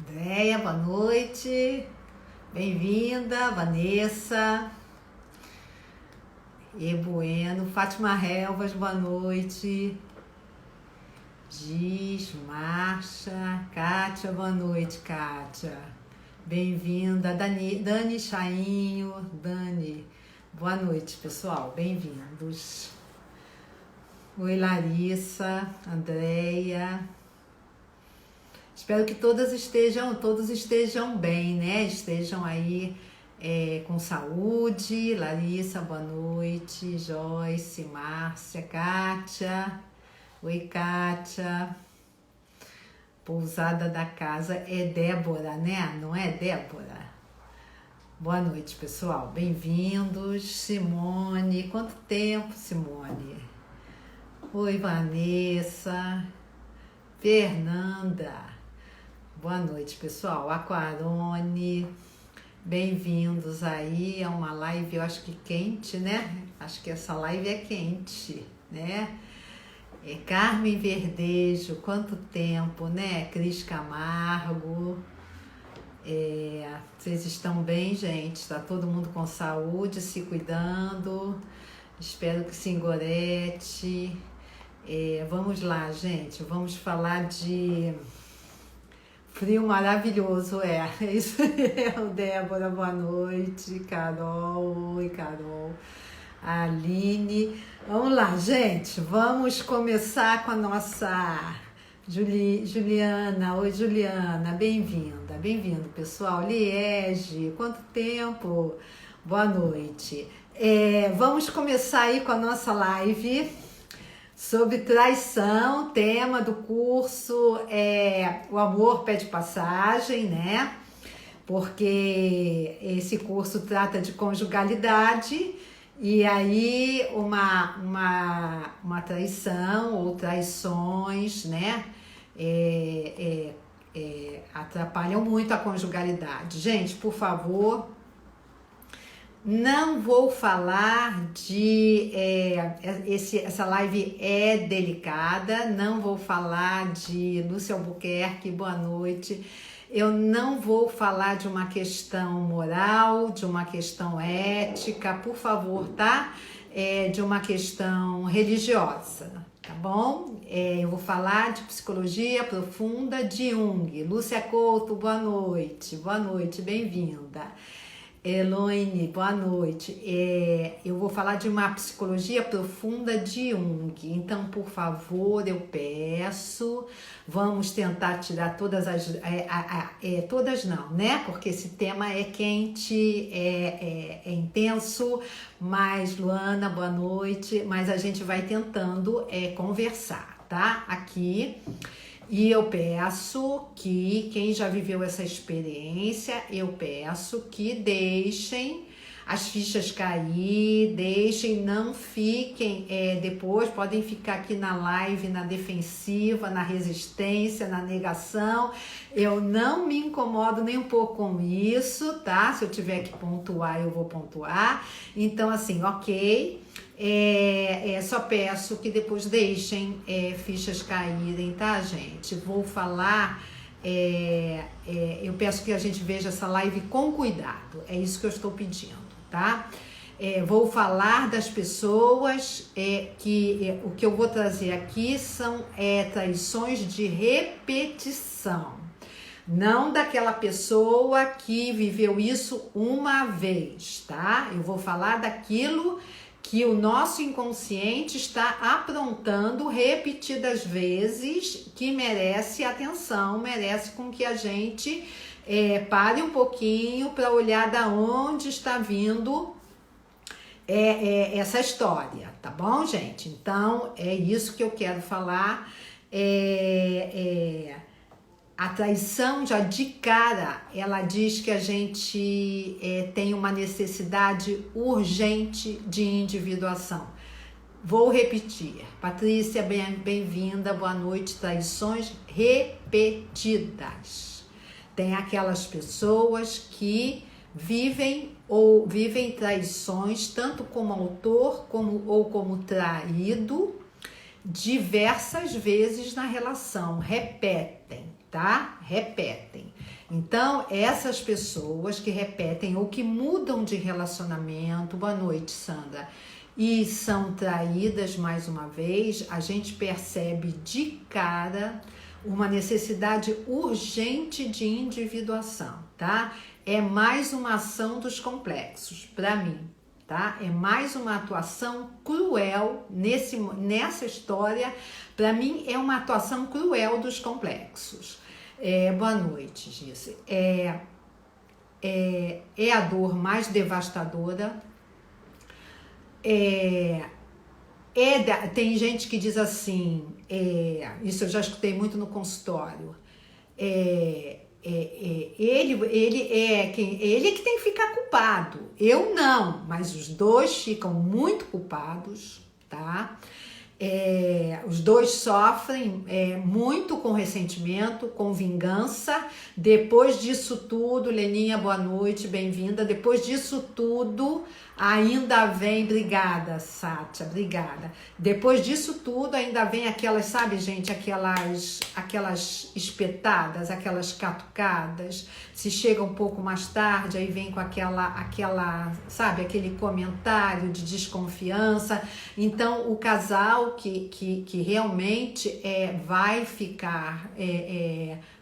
Andréia, boa noite. Bem-vinda, Vanessa. E Bueno, Fátima Relvas, boa noite. Giz, Marcha, Kátia, boa noite, Kátia. Bem-vinda, Dani Chainho, Dani. Boa noite, pessoal, bem-vindos. Oi, Larissa, Andréia. Espero que todos estejam bem, né? Estejam aí com saúde. Larissa, boa noite. Joyce, Márcia, Kátia. Oi, Kátia. Pousada da casa é Débora, né? Não é Débora? Boa noite, pessoal. Bem-vindos. Simone, quanto tempo, Simone? Oi, Vanessa. Fernanda. Boa noite, pessoal. Aquarone, bem-vindos aí a uma live, eu acho que quente, né? Acho que essa live é quente, né? Carmen Verdejo, quanto tempo, né? Cris Camargo, vocês estão bem, gente? Tá todo mundo com saúde, se cuidando. Espero que se engorete. Vamos lá, gente, vamos falar de frio maravilhoso, isso mesmo, Débora, boa noite, Carol, oi, Carol, Aline. Vamos lá, gente, vamos começar com a nossa Juliana. Oi, Juliana, bem-vindo, pessoal. Liege, quanto tempo, boa noite. Vamos começar aí com a nossa live sobre traição. Tema do curso é o amor pede passagem, né? Porque esse curso trata de conjugalidade e aí uma traição ou traições, né? Atrapalham muito a conjugalidade. Gente, por favor, não vou falar de... essa live é delicada, não vou falar de Lúcia Albuquerque, boa noite. Eu não vou falar de uma questão moral, de uma questão ética, por favor, tá? De uma questão religiosa, tá bom? Eu vou falar de psicologia profunda de Jung. Lúcia Couto, boa noite, bem-vinda. Eloine, boa noite. Eu vou falar de uma psicologia profunda de Jung. Então, por favor, eu peço, vamos tentar tirar todas as... todas não, né? Porque esse tema é quente, é intenso, mas, Luana, boa noite. Mas a gente vai tentando conversar, tá? Aqui. E eu peço que quem já viveu essa experiência, eu peço que deixem as fichas cair, não fiquem depois, podem ficar aqui na live, na defensiva, na resistência, na negação. Eu não me incomodo nem um pouco com isso, tá? Se eu tiver que pontuar, eu vou pontuar. Então, assim, ok. Só peço que depois deixem fichas caírem, tá, gente? Vou falar, eu peço que a gente veja essa live com cuidado, é isso que eu estou pedindo, tá? Vou falar das pessoas o que eu vou trazer aqui são traições de repetição, não daquela pessoa que viveu isso uma vez, tá? Eu vou falar daquilo que o nosso inconsciente está aprontando repetidas vezes, que merece atenção, merece com que a gente pare um pouquinho para olhar da onde está vindo essa história, tá bom, gente? Então, é isso que eu quero falar. A traição, já de cara, ela diz que a gente tem uma necessidade urgente de individuação. Vou repetir. Patrícia, bem-vinda, boa noite. Traições repetidas. Tem aquelas pessoas que vivem traições, tanto como autor ou como traído, diversas vezes na relação, repetem, tá? Repetem. Então, essas pessoas que repetem ou que mudam de relacionamento, boa noite, Sandra, e são traídas mais uma vez, a gente percebe de cara uma necessidade urgente de individuação, tá? É mais uma ação dos complexos, para mim, tá? É mais uma atuação cruel nessa história, para mim é uma atuação cruel dos complexos. Boa noite, Gisse. É a dor mais devastadora. Tem gente que diz assim, isso eu já escutei muito no consultório, ele é que tem que ficar culpado, eu não, mas os dois ficam muito culpados, tá? Os dois sofrem muito com ressentimento, com vingança. Depois disso tudo, Leninha, boa noite, bem-vinda. Depois disso tudo, ainda vem, obrigada, Sátia, obrigada. Depois disso tudo, ainda vem aquelas, sabe, gente, aquelas espetadas, aquelas catucadas. Se chega um pouco mais tarde, aí vem com aquela, sabe, aquele comentário de desconfiança. Então, o casal que realmente vai ficar,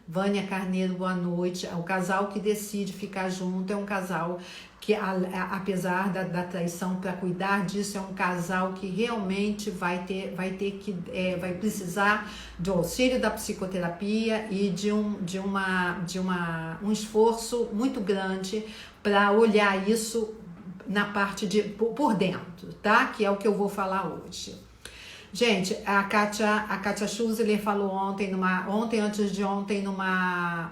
Vânia Carneiro, boa noite, o casal que decide ficar junto é um casal que, apesar da traição, para cuidar disso, é um casal que realmente vai precisar do auxílio da psicoterapia e de um esforço muito grande para olhar isso na parte por dentro, tá? Que é o que eu vou falar hoje. Gente, a Kátia Schussler falou ontem antes de ontem, numa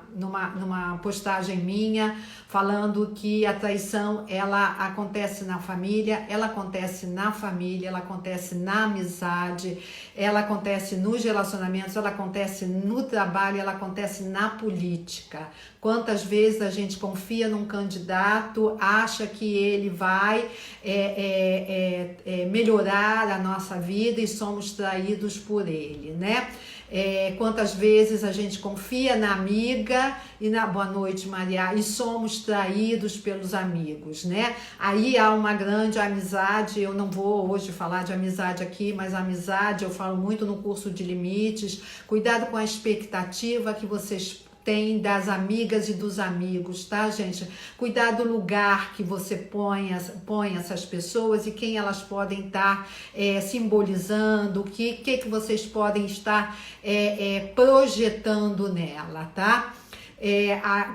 postagem minha, falando que a traição, ela acontece na família, ela acontece na família, ela acontece na amizade, ela acontece nos relacionamentos, ela acontece no trabalho, ela acontece na política. Quantas vezes a gente confia num candidato, acha que ele vai melhorar a nossa vida e somos traídos por ele, né? Quantas vezes a gente confia na amiga boa noite, Maria, e somos traídos pelos amigos, né? Aí há uma grande amizade. Eu não vou hoje falar de amizade aqui, mas a amizade eu falo muito no curso de limites. Cuidado com a expectativa que vocês tem das amigas e dos amigos, tá, gente? Cuidado do lugar que você põe essas pessoas e quem elas podem estar simbolizando, o que vocês podem estar projetando nela, tá?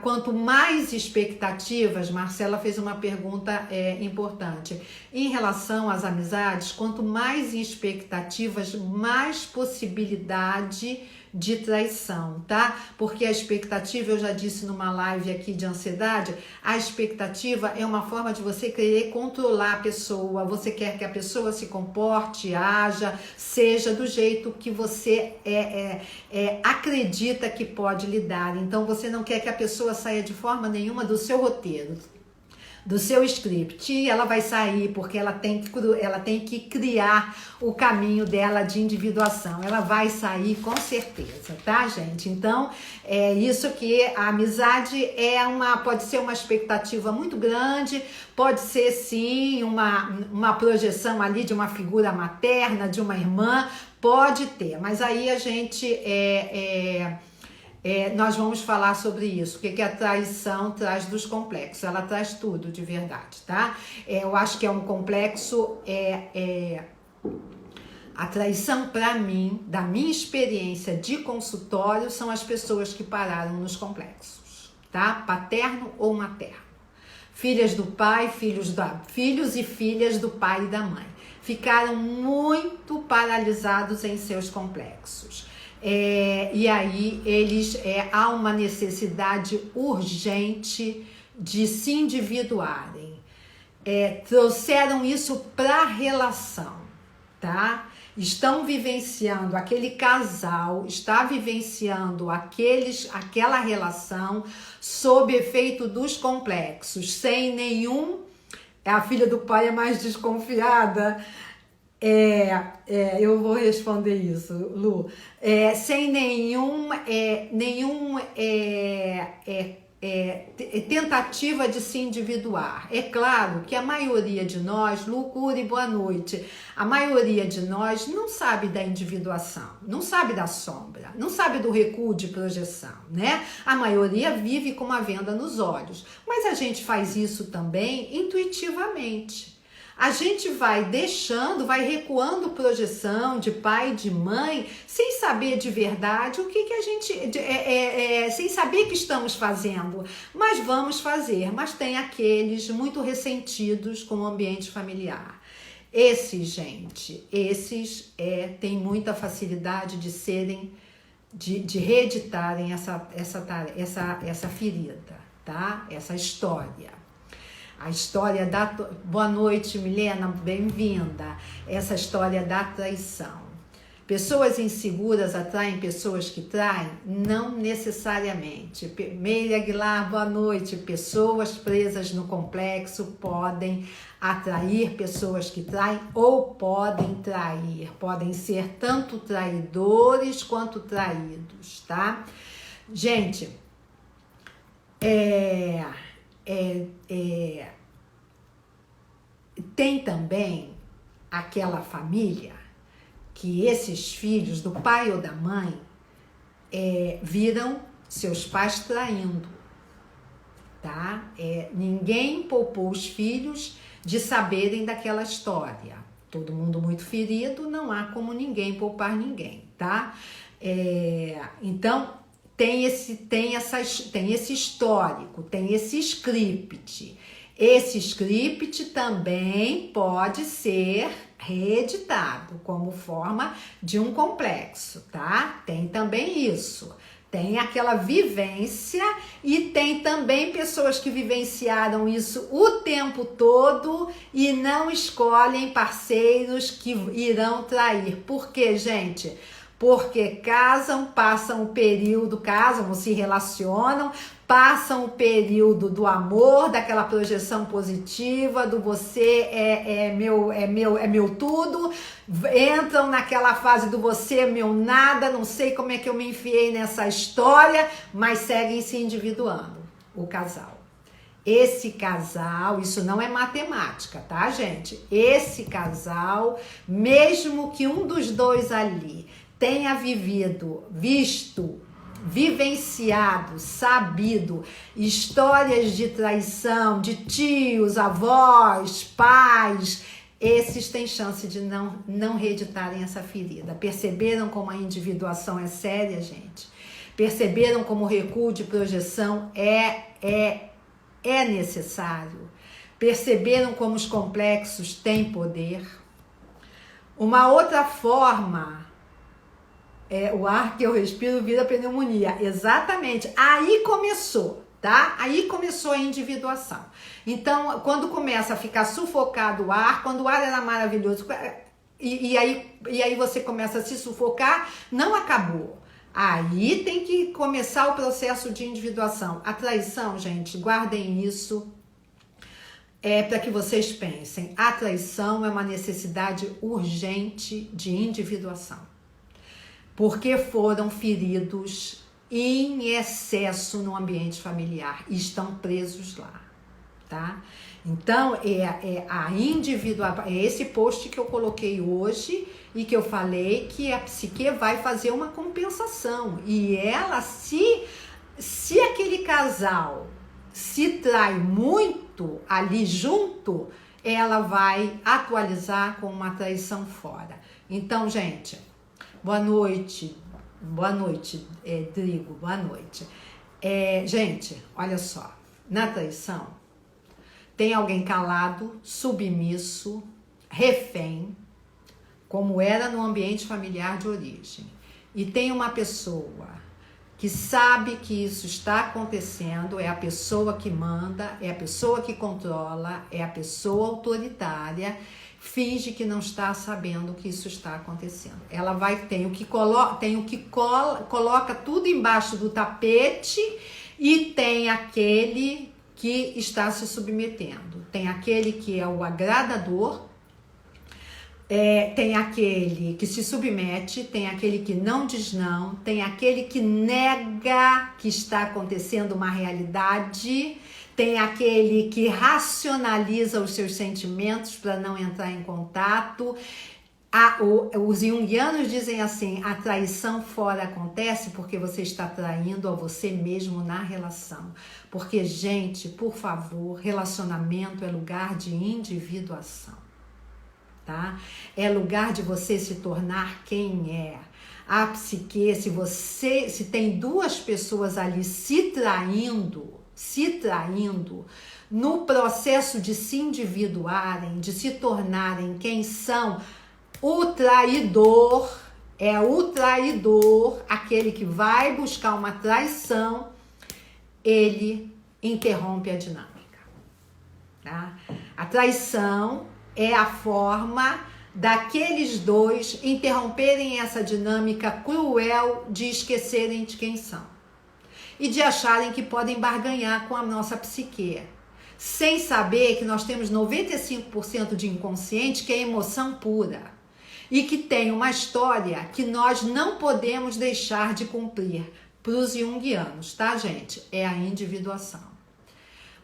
Quanto mais expectativas, Marcela fez uma pergunta importante. Em relação às amizades, quanto mais expectativas, mais possibilidade de traição, tá? Porque a expectativa, eu já disse numa live aqui de ansiedade, a expectativa é uma forma de você querer controlar a pessoa, você quer que a pessoa se comporte, haja, seja do jeito que você acredita que pode lidar. Então você não quer que a pessoa saia de forma nenhuma do seu roteiro, do seu script, e ela vai sair porque ela tem que criar o caminho dela de individuação. Ela vai sair com certeza, tá, gente? Então, é isso que a amizade pode ser uma expectativa muito grande, pode ser sim uma projeção ali de uma figura materna, de uma irmã, pode ter, mas aí a gente nós vamos falar sobre isso, o que a traição traz dos complexos. Ela traz tudo de verdade, tá? Eu acho que é um complexo, a traição para mim, da minha experiência de consultório, são as pessoas que pararam nos complexos, tá? Paterno ou materno. Filhas do pai, filhos e filhas do pai e da mãe. Ficaram muito paralisados em seus complexos. E aí há uma necessidade urgente de se individuarem. Trouxeram isso para a relação, tá? Estão vivenciando, aquele casal está vivenciando aquela relação sob efeito dos complexos, sem nenhum. A filha do pai é mais desconfiada. Eu vou responder isso, Lu. Sem nenhum tentativa de se individuar. É claro que a maioria de nós, Lucura e boa noite, a maioria de nós não sabe da individuação, não sabe da sombra, não sabe do recuo de projeção, né? A maioria vive com uma venda nos olhos, mas a gente faz isso também intuitivamente. A gente vai deixando, vai recuando projeção de pai e de mãe, sem saber de verdade o que a gente... sem saber que estamos fazendo, mas vamos fazer. Mas tem aqueles muito ressentidos com o ambiente familiar. Esses têm muita facilidade de serem, de reeditarem essa ferida, tá? Essa história. A história da... Boa noite, Milena, bem-vinda. Essa história da traição. Pessoas inseguras atraem pessoas que traem? Não necessariamente. Meire Aguilar, boa noite. Pessoas presas no complexo podem atrair pessoas que traem ou podem trair. Podem ser tanto traidores quanto traídos, tá? Gente, tem também aquela família que esses filhos do pai ou da mãe viram seus pais traindo, tá? Ninguém poupou os filhos de saberem daquela história. Todo mundo muito ferido, não há como ninguém poupar ninguém, tá? Então, tem esse histórico, tem esse script. Esse script também pode ser reeditado como forma de um complexo, tá? Tem também isso. Tem aquela vivência e tem também pessoas que vivenciaram isso o tempo todo e não escolhem parceiros que irão trair. Por quê, gente? Porque casam ou se relacionam, passam o período do amor, daquela projeção positiva, do você é meu tudo, entram naquela fase do você é meu nada, não sei como é que eu me enfiei nessa história, mas seguem se individuando, o casal. Esse casal, isso não é matemática, tá, gente? Esse casal, mesmo que um dos dois ali tenha vivenciado, sabido histórias de traição de tios, avós, pais, esses têm chance de não reeditarem essa ferida. Perceberam como a individuação é séria, gente? Perceberam como o recuo de projeção é necessário? Perceberam como os complexos têm poder? Uma outra forma... o ar que eu respiro vira pneumonia. Exatamente. Aí começou, tá? Aí começou a individuação. Então, quando começa a ficar sufocado o ar, quando o ar era maravilhoso, e aí você começa a se sufocar, não acabou. Aí tem que começar o processo de individuação. A traição, gente, guardem isso. Para que vocês pensem. A traição é uma necessidade urgente de individuação. Porque foram feridos em excesso no ambiente familiar e estão presos lá, tá? Então, é esse post que eu coloquei hoje e que eu falei que a psique vai fazer uma compensação. E ela, se aquele casal se trai muito ali junto, ela vai atualizar com uma traição fora. Então, gente... Boa noite, Drigo, boa noite. Gente, olha só, na traição tem alguém calado, submisso, refém, como era no ambiente familiar de origem. E tem uma pessoa que sabe que isso está acontecendo, é a pessoa que manda, é a pessoa que controla, é a pessoa autoritária, finge que não está sabendo que isso está acontecendo. Ela coloca tudo embaixo do tapete e tem aquele que está se submetendo. Tem aquele que é o agradador, Tem aquele que se submete, tem aquele que não diz não, tem aquele que nega que está acontecendo uma realidade, tem aquele que racionaliza os seus sentimentos para não entrar em contato. Os junguianos dizem assim: a traição fora acontece porque você está traindo a você mesmo na relação. Porque, gente, por favor, relacionamento é lugar de individuação, tá? É lugar de você se tornar quem é. A psique, se tem duas pessoas ali se traindo, no processo de se individuarem, de se tornarem quem são, o traidor, aquele que vai buscar uma traição, ele interrompe a dinâmica, tá? A traição é a forma daqueles dois interromperem essa dinâmica cruel de esquecerem de quem são e de acharem que podem barganhar com a nossa psique, sem saber que nós temos 95% de inconsciente, que é emoção pura, e que tem uma história que nós não podemos deixar de cumprir. Para os junguianos, tá, gente? É a individuação.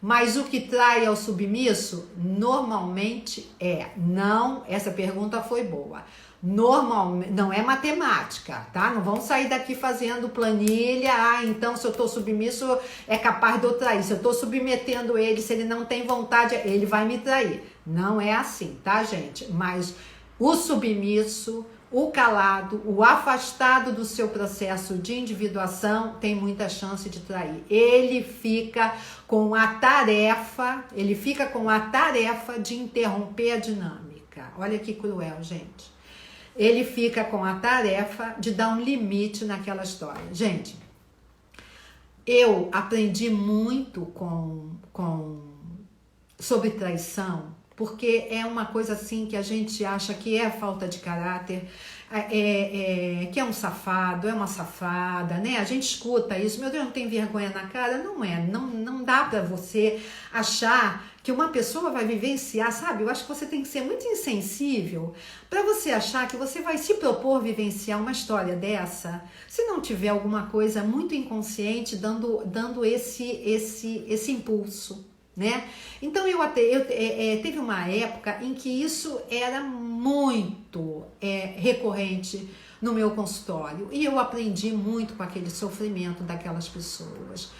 Mas o que trai ao submisso, normalmente não, essa pergunta foi boa. Normalmente, não é matemática, tá? Não vão sair daqui fazendo planilha, então se eu tô submisso é capaz de eu trair. Se eu tô submetendo ele, se ele não tem vontade, ele vai me trair. Não é assim, tá, gente? Mas o submisso, o calado, o afastado do seu processo de individuação tem muita chance de trair. Ele fica com a tarefa de interromper a dinâmica. Olha que cruel, gente. Ele fica com a tarefa de dar um limite naquela história. Gente, eu aprendi muito sobre traição, porque é uma coisa assim que a gente acha que é falta de caráter, que é um safado, é uma safada, né? A gente escuta isso, meu Deus, não tem vergonha na cara? Não dá pra você achar que uma pessoa vai vivenciar, sabe? Eu acho que você tem que ser muito insensível para você achar que você vai se propor vivenciar uma história dessa, se não tiver alguma coisa muito inconsciente dando esse impulso, né? Então teve uma época em que isso era muito recorrente no meu consultório e eu aprendi muito com aquele sofrimento daquelas pessoas.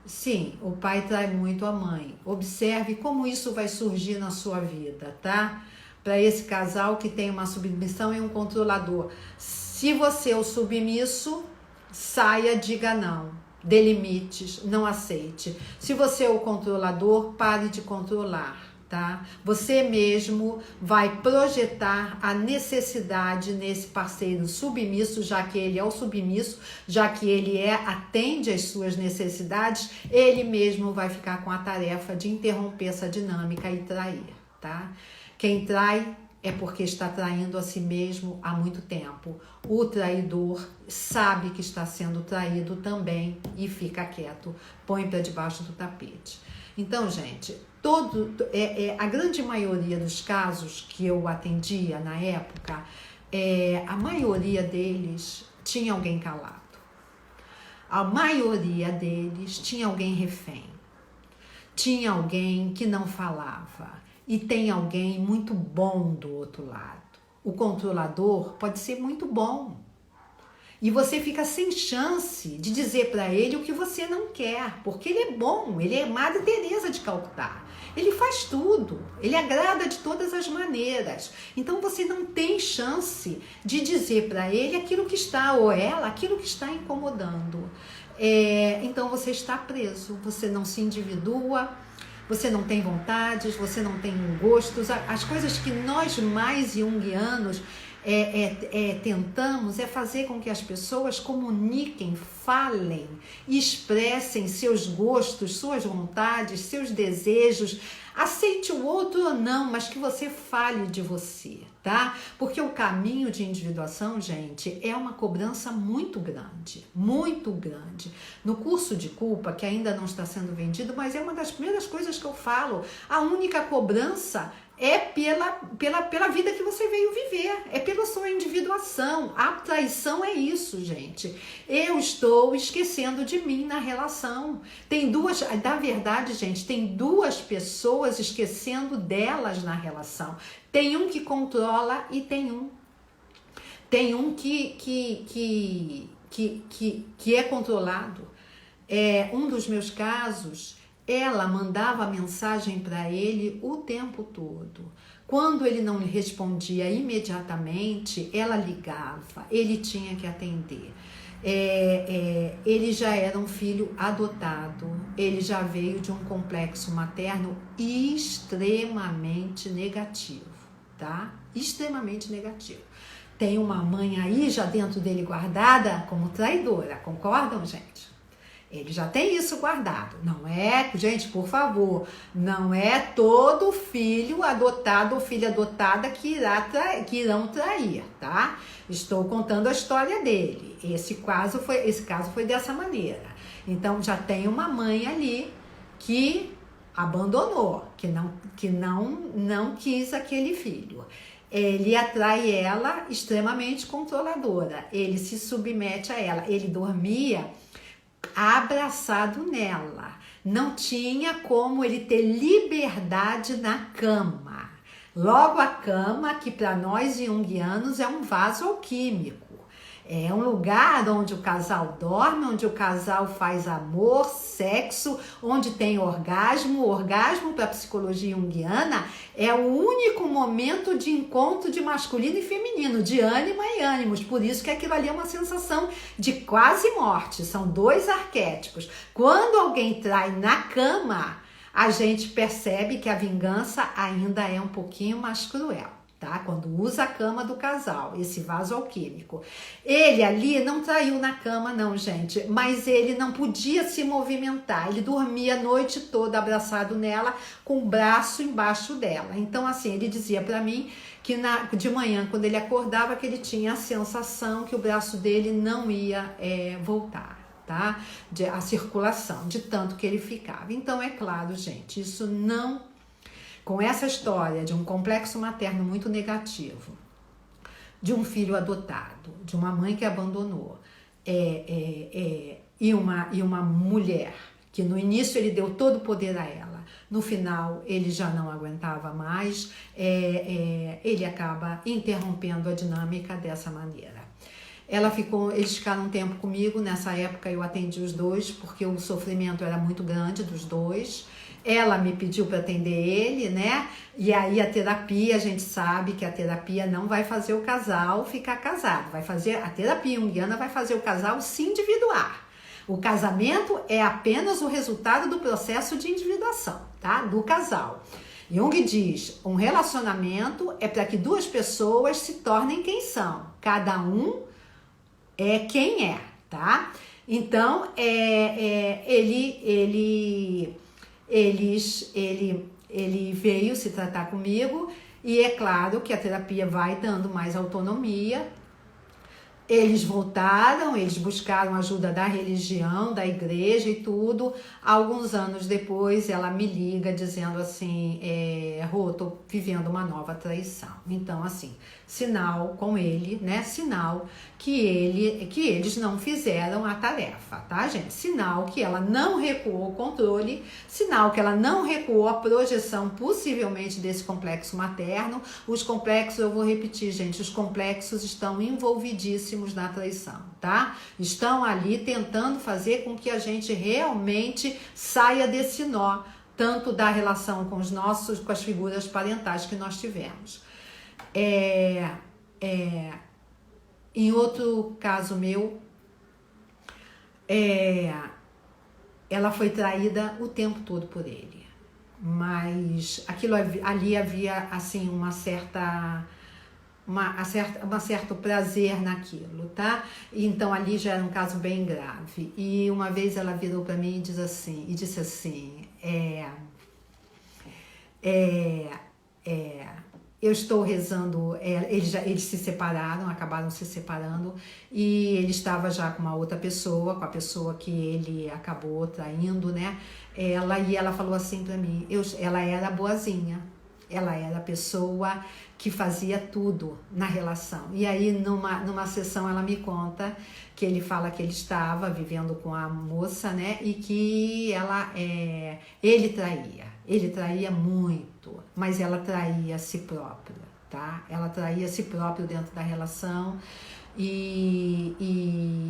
Sim, o pai trai muito a mãe. Observe como isso vai surgir na sua vida, tá? Para esse casal que tem uma submissão e um controlador. Se você é o submisso, saia, diga não. Dê limites, não aceite. Se você é o controlador, pare de controlar, tá? Você mesmo vai projetar a necessidade nesse parceiro submisso, já que ele é o submisso, já que ele atende às suas necessidades, ele mesmo vai ficar com a tarefa de interromper essa dinâmica e trair, tá? Quem trai é porque está traindo a si mesmo há muito tempo. O traidor sabe que está sendo traído também e fica quieto, põe para debaixo do tapete. Então, gente, a grande maioria dos casos que eu atendia na época, a maioria deles tinha alguém calado. A maioria deles tinha alguém refém. Tinha alguém que não falava. E tem alguém muito bom do outro lado. O controlador pode ser muito bom. E você fica sem chance de dizer para ele o que você não quer, porque ele é bom, ele é Madre Teresa de Calcutá. Ele faz tudo, ele agrada de todas as maneiras. Então você não tem chance de dizer para ele aquilo que está, ou ela, aquilo que está incomodando. Então você está preso, você não se individua, você não tem vontades, você não tem gostos. As coisas que nós mais junguianos tentamos fazer com que as pessoas comuniquem, falem, expressem seus gostos, suas vontades, seus desejos. Aceite o outro ou não, mas que você fale de você, tá? Porque o caminho de individuação, gente, é uma cobrança muito grande, muito grande. No curso de culpa, que ainda não está sendo vendido, mas é uma das primeiras coisas que eu falo, a única cobrança é pela vida que você veio viver, é pela sua individuação. A traição é isso, gente. Eu estou esquecendo de mim na relação. Na verdade, gente, tem duas pessoas esquecendo delas na relação. Tem um que controla e tem um que é controlado. Um dos meus casos, ela mandava mensagem para ele o tempo todo. Quando ele não lhe respondia imediatamente, ela ligava, ele tinha que atender. Ele já era um filho adotado, ele já veio de um complexo materno extremamente negativo, tá? Extremamente negativo. Tem uma mãe aí já dentro dele guardada como traidora, concordam, gente? Ele já tem isso guardado. Não é, gente, por favor, não é todo filho adotado ou filha adotada que irão trair, tá? Estou contando a história dele. Esse caso foi dessa maneira. Então já tem uma mãe ali que abandonou, que não quis aquele filho. Ele atrai ela extremamente controladora. Ele se submete a ela. Ele dormia abraçado nela. Não tinha como ele ter liberdade na cama. Logo, a cama, que para nós junguianos é um vaso alquímico. É um lugar onde o casal dorme, onde o casal faz amor, sexo, onde tem orgasmo. O orgasmo, para a psicologia junguiana, é o único momento de encontro de masculino e feminino, de ânima e ânimos. Por isso que aquilo ali é uma sensação de quase morte. São dois arquétipos. Quando alguém trai na cama, a gente percebe que a vingança ainda é um pouquinho mais cruel. Tá? Quando usa a cama do casal, esse vaso alquímico. Ele ali não traiu na cama não, gente, mas ele não podia se movimentar, ele dormia a noite toda abraçado nela, com o braço embaixo dela. Então assim, ele dizia para mim que de manhã, quando ele acordava, que ele tinha a sensação que o braço dele não ia voltar, tá? A circulação, de tanto que ele ficava. Então é claro, gente, isso não... Com essa história de um complexo materno muito negativo, de um filho adotado, de uma mãe que abandonou, e uma mulher que no início ele deu todo o poder a ela, no final ele já não aguentava mais, ele acaba interrompendo a dinâmica dessa maneira. Eles ficaram um tempo comigo, nessa época eu atendi os dois, porque o sofrimento era muito grande dos dois. Ela me pediu para atender ele, né? E aí a terapia, a gente sabe que a terapia não vai fazer o casal ficar casado. A terapia junguiana vai fazer o casal se individuar. O casamento é apenas o resultado do processo de individuação, tá? Do casal. Jung diz, um relacionamento é para que duas pessoas se tornem quem são. Cada um é quem é, tá? Então, ele veio se tratar comigo e é claro que a terapia vai dando mais autonomia. Eles voltaram, eles buscaram ajuda da religião, da igreja e tudo. Alguns anos depois ela me liga dizendo assim, Rô, tô vivendo uma nova traição. Então assim, sinal com ele, né? Sinal que eles não fizeram a tarefa, tá, gente? Sinal que ela não recuou o controle, sinal que ela não recuou a projeção possivelmente desse complexo materno. Os complexos, eu vou repetir, gente, os complexos estão envolvidíssimos na traição, tá? Estão ali tentando fazer com que a gente realmente saia desse nó, tanto da relação com com as figuras parentais que nós tivemos. Em outro caso meu, ela foi traída o tempo todo por ele, mas ali havia assim um certo prazer naquilo, tá? Então ali já era um caso bem grave. E uma vez ela virou para mim e disse assim, eu estou rezando, eles se separaram, acabaram se separando, e ele estava já com uma outra pessoa, com a pessoa que ele acabou traindo, né? E ela falou assim para mim, ela era boazinha, Ela era a pessoa que fazia tudo na relação. E aí, numa sessão, ela me conta que ele fala que ele estava vivendo com a moça, né? E que ele traía. Ele traía muito, mas ela traía a si própria, tá? Ela traía a si próprio dentro da relação. E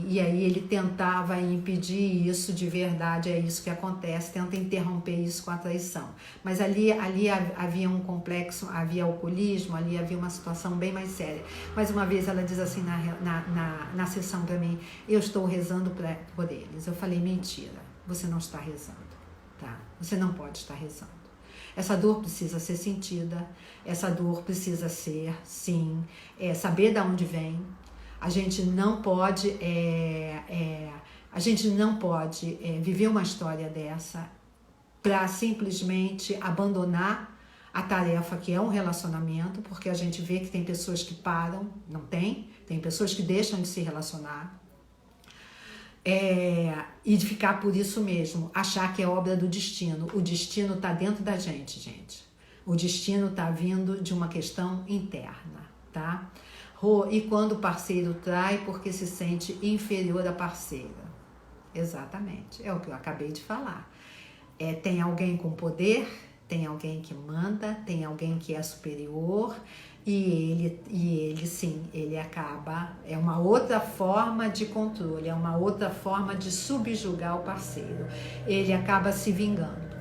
aí ele tentava impedir isso de verdade, é isso que acontece, tenta interromper isso com a traição. Mas ali havia um complexo, havia alcoolismo, ali havia uma situação bem mais séria. Mais uma vez ela diz assim na sessão para mim, eu estou rezando por eles. Eu falei, mentira, você não está rezando, tá? Você não pode estar rezando. Essa dor precisa ser sentida, essa dor precisa ser, sim, saber de onde vem. A gente não pode, viver uma história dessa para simplesmente abandonar a tarefa que é um relacionamento, porque a gente vê que tem pessoas que param, não tem pessoas que deixam de se relacionar, e de ficar por isso mesmo, achar que é obra do destino. O destino está dentro da gente, gente. O destino está vindo de uma questão interna, tá? E quando o parceiro trai porque se sente inferior à parceira. Exatamente, é o que eu acabei de falar. Tem alguém com poder, tem alguém que manda, tem alguém que é superior e ele sim, ele acaba, é uma outra forma de controle, é uma outra forma de subjugar o parceiro. Ele acaba se vingando,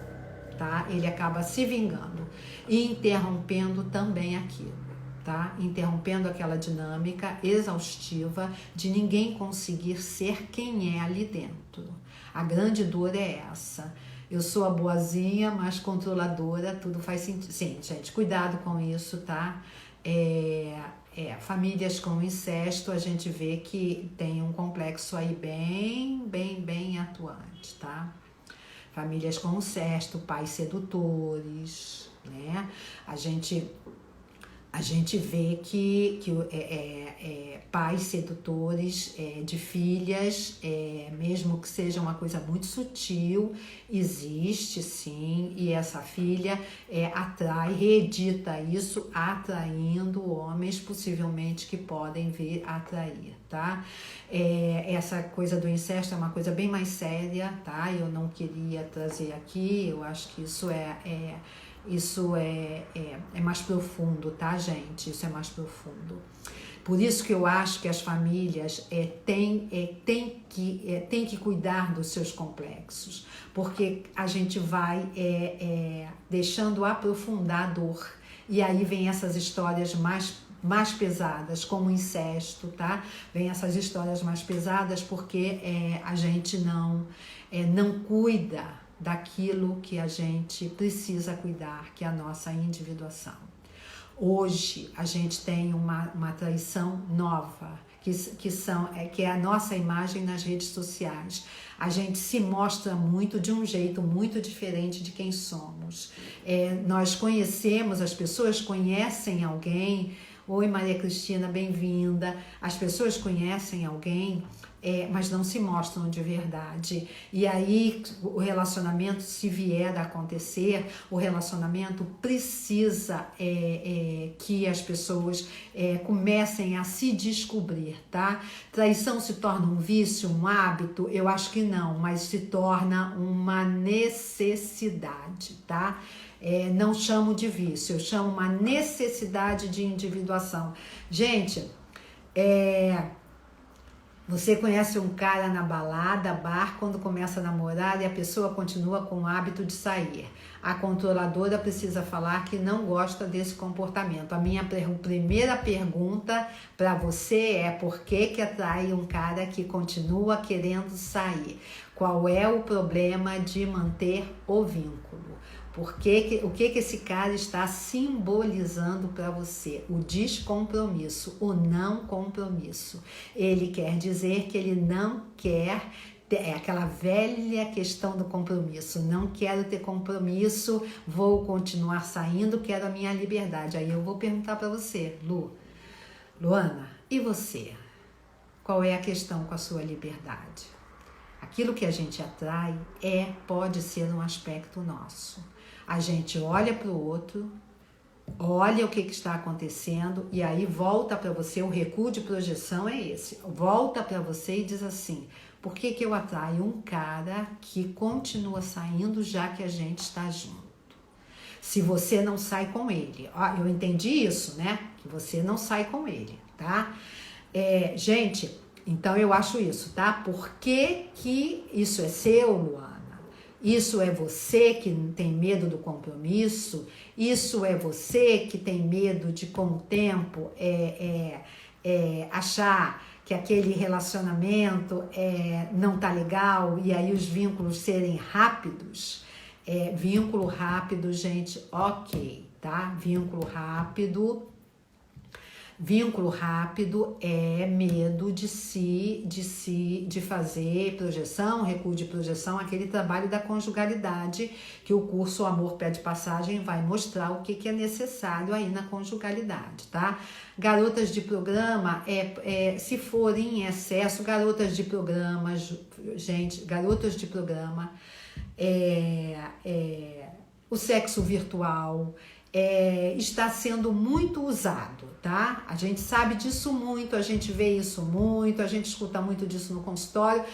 tá? Ele acaba se vingando e interrompendo também aquilo. Tá? Interrompendo aquela dinâmica exaustiva de ninguém conseguir ser quem é ali dentro. A grande dor é essa. Eu sou a boazinha, mas controladora, tudo faz sentido. Sim, gente, cuidado com isso, tá? Famílias com incesto, a gente vê que tem um complexo aí bem atuante, tá? Famílias com incesto, pais sedutores, né? A gente vê que pais sedutores de filhas, mesmo que seja uma coisa muito sutil, existe sim, e essa filha reedita isso, atraindo homens possivelmente que podem vir a atrair, tá? Essa coisa do incesto é uma coisa bem mais séria, tá? Eu não queria trazer aqui, eu acho que isso é mais profundo, tá, gente? Isso é mais profundo. Por isso que eu acho que as famílias têm que cuidar dos seus complexos, porque a gente vai deixando aprofundar a dor. E aí vem essas histórias mais pesadas, como incesto, tá? Vem essas histórias mais pesadas porque a gente não cuida daquilo que a gente precisa cuidar, que é a nossa individuação. Hoje a gente tem uma traição nova, que é a nossa imagem nas redes sociais. A gente se mostra muito de um jeito muito diferente de quem somos. Nós conhecemos, as pessoas conhecem alguém. Oi, Maria Cristina, bem-vinda. As pessoas conhecem alguém, mas não se mostram de verdade. E aí, o relacionamento, se vier a acontecer, o relacionamento precisa que as pessoas comecem a se descobrir, tá? Traição se torna um vício, um hábito? Eu acho que não, mas se torna uma necessidade, tá? Não chamo de vício, eu chamo uma necessidade de individuação. Gente, você conhece um cara na balada, bar, quando começa a namorar e a pessoa continua com o hábito de sair. A controladora precisa falar que não gosta desse comportamento. A minha primeira pergunta para você é: por que atrai um cara que continua querendo sair? Qual é o problema de manter o vínculo? O que esse cara está simbolizando para você? O descompromisso, o não compromisso. Ele quer dizer que ele não quer, aquela velha questão do compromisso. Não quero ter compromisso, vou continuar saindo, quero a minha liberdade. Aí eu vou perguntar para você, Luana, e você? Qual é a questão com a sua liberdade? Aquilo que a gente atrai pode ser um aspecto nosso. A gente olha para o outro olha o que está acontecendo e aí volta para você, o recuo de projeção é esse, volta para você e diz assim, por que eu atraio um cara que continua saindo já que a gente está junto? Se você não sai com ele, ó, eu entendi isso, né? Que você não sai com ele, tá? Gente, então eu acho isso, tá? Por que isso é seu, Luana? Isso é você que tem medo do compromisso? Isso é você que tem medo de, com o tempo, achar que aquele relacionamento não tá legal e aí os vínculos serem rápidos? Vínculo rápido, gente, ok, tá? Vínculo rápido é medo de fazer projeção, recuo de projeção, aquele trabalho da conjugalidade que o curso Amor Pede Passagem vai mostrar o que é necessário aí na conjugalidade, tá? Garotas de programa, se forem em excesso, garotas de programa, gente, garotas de programa, o sexo virtual está sendo muito usado, tá? A gente sabe disso muito, a gente vê isso muito, a gente escuta muito disso no consultório.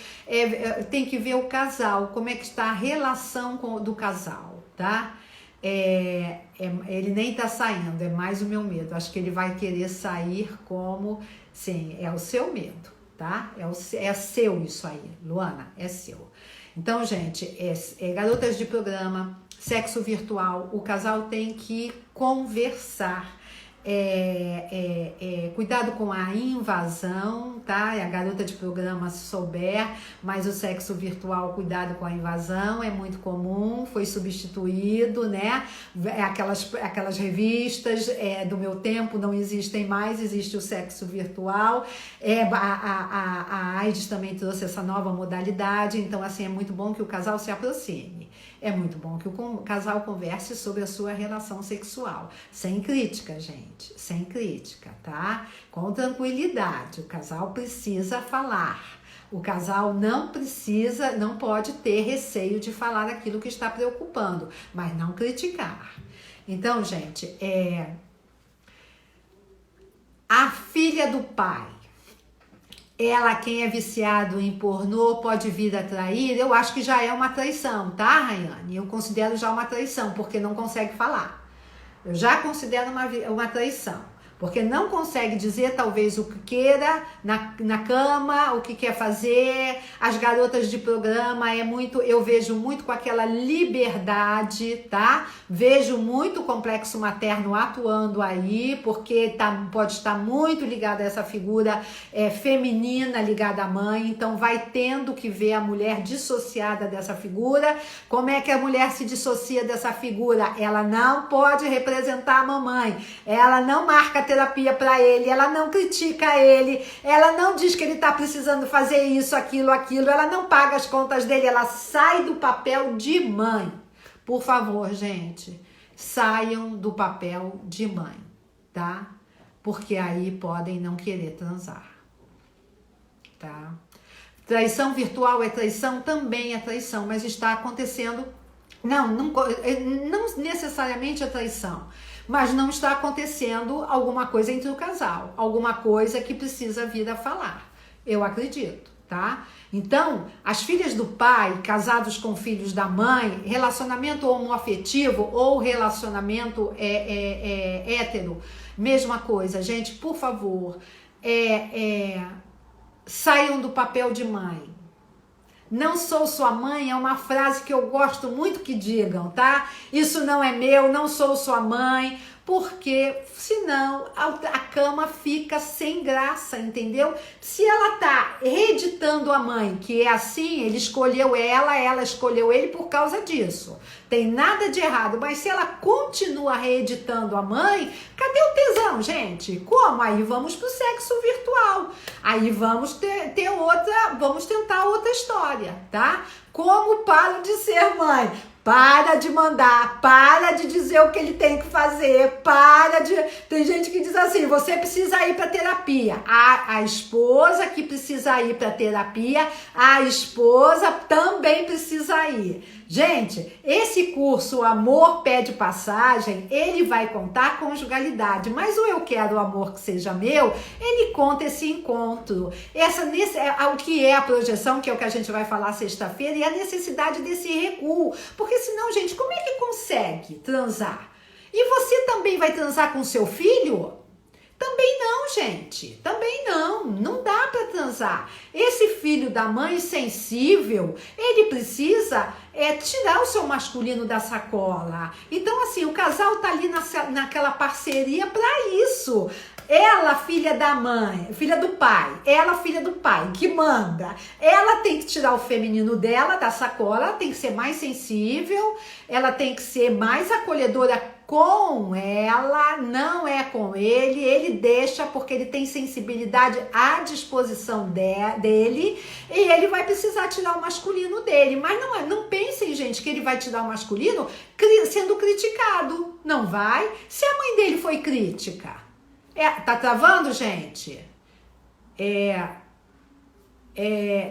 Tem que ver o casal, como é que está a relação do casal, tá? Ele nem tá saindo, é mais o meu medo. Acho que ele vai querer sair como... Sim, é o seu medo, tá? É seu isso aí, Luana, é seu. Então, gente, garotas de programa, sexo virtual, o casal tem que conversar. Cuidado com a invasão, tá? A garota de programa se souber, mas o sexo virtual, cuidado com a invasão, é muito comum, foi substituído, né? Aquelas revistas do meu tempo não existem mais, existe o sexo virtual. A AIDS também trouxe essa nova modalidade, então assim, é muito bom que o casal se aproxime. É muito bom que o casal converse sobre a sua relação sexual, sem crítica, gente, sem crítica, tá? Com tranquilidade, o casal precisa falar. O casal não pode ter receio de falar aquilo que está preocupando, mas não criticar. Então, gente, a filha do pai, quem é viciado em pornô pode vir a trair, eu acho que já é uma traição, tá, Rayane? Eu considero já uma traição, porque não consegue falar. Eu já considero uma traição, porque não consegue dizer talvez o que queira na cama, o que quer fazer. As garotas de programa eu vejo muito com aquela liberdade, tá? Vejo muito o complexo materno atuando aí, porque pode estar muito ligada a essa figura feminina ligada à mãe, então vai tendo que ver a mulher dissociada dessa figura. Como é que a mulher se dissocia dessa figura? Ela não pode representar a mamãe, ela não marca terapia para ele, ela não critica ele, ela não diz que ele tá precisando fazer isso, aquilo, ela não paga as contas dele, ela sai do papel de mãe. Por favor, gente, saiam do papel de mãe, tá? Porque aí podem não querer transar, tá? Traição virtual é traição? Também é traição, mas está acontecendo... Não necessariamente é traição, mas não está acontecendo alguma coisa entre o casal, alguma coisa que precisa vir a falar, eu acredito, tá? Então, as filhas do pai, casados com filhos da mãe, relacionamento homoafetivo ou relacionamento hétero, mesma coisa, gente, por favor, saiam do papel de mãe. Não sou sua mãe é uma frase que eu gosto muito que digam, tá? Isso não é meu, não sou sua mãe, porque senão a cama fica sem graça, entendeu? Se ela tá reeditando a mãe, que é assim, ele escolheu ela escolheu ele por causa disso. Tem nada de errado, mas se ela continua reeditando a mãe, cadê o tesão, gente? Como? Aí vamos pro sexo virtual. Aí vamos vamos tentar outra história, tá? Como paro de ser mãe? Para de mandar, para de dizer o que ele tem que fazer, Tem gente que diz assim, você precisa ir para terapia. A esposa que precisa ir para terapia, a esposa também precisa ir. Gente, esse curso Amor Pede Passagem, ele vai contar conjugalidade, mas o Eu Quero o Amor Que Seja Meu, ele conta esse encontro, o que é a projeção, que é o que a gente vai falar sexta-feira, e a necessidade desse recuo, porque senão, gente, como é que consegue transar? E você também vai transar com seu filho? Também não, gente. Também não. Não dá para transar. Esse filho da mãe sensível, ele precisa tirar o seu masculino da sacola. Então, assim, o casal tá ali naquela parceria para isso. Ela, filha da mãe, filha do pai, ela, filha do pai, que manda. Ela tem que tirar o feminino dela da sacola, ela tem que ser mais sensível, ela tem que ser mais acolhedora com ela, não é com ele. Ele deixa porque ele tem sensibilidade à disposição dele e ele vai precisar tirar o masculino dele. Mas não pensem, gente, que ele vai tirar o masculino sendo criticado. Não vai. Se a mãe dele foi crítica. Tá travando, gente?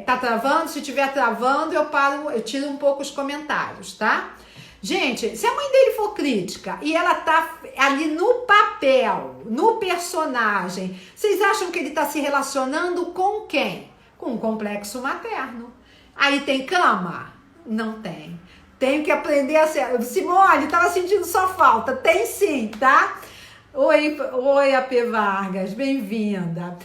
Tá travando? Se tiver travando, eu tiro um pouco os comentários, tá? Gente, se a mãe dele for crítica e ela tá ali no papel, no personagem, vocês acham que ele tá se relacionando com quem? Com o complexo materno. Aí tem cama? Não tem. Tenho que aprender a ser... Simone, tava sentindo só falta. Tem sim, tá? Oi, AP Vargas, bem-vinda.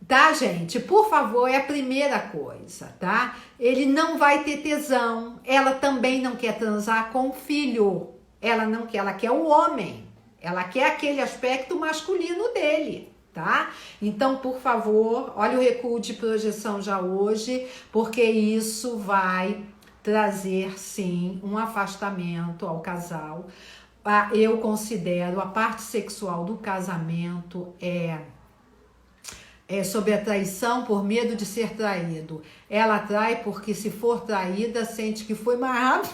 Tá, gente? Por favor, é a primeira coisa, tá? Ele não vai ter tesão. Ela também não quer transar com o filho. Ela não quer, ela quer o homem. Ela quer aquele aspecto masculino dele, tá? Então, por favor, olha o recuo de projeção já hoje, porque isso vai trazer, sim, um afastamento ao casal. Eu considero a parte sexual do casamento sobre a traição por medo de ser traído. Ela trai porque se for traída, sente que foi mais rápido.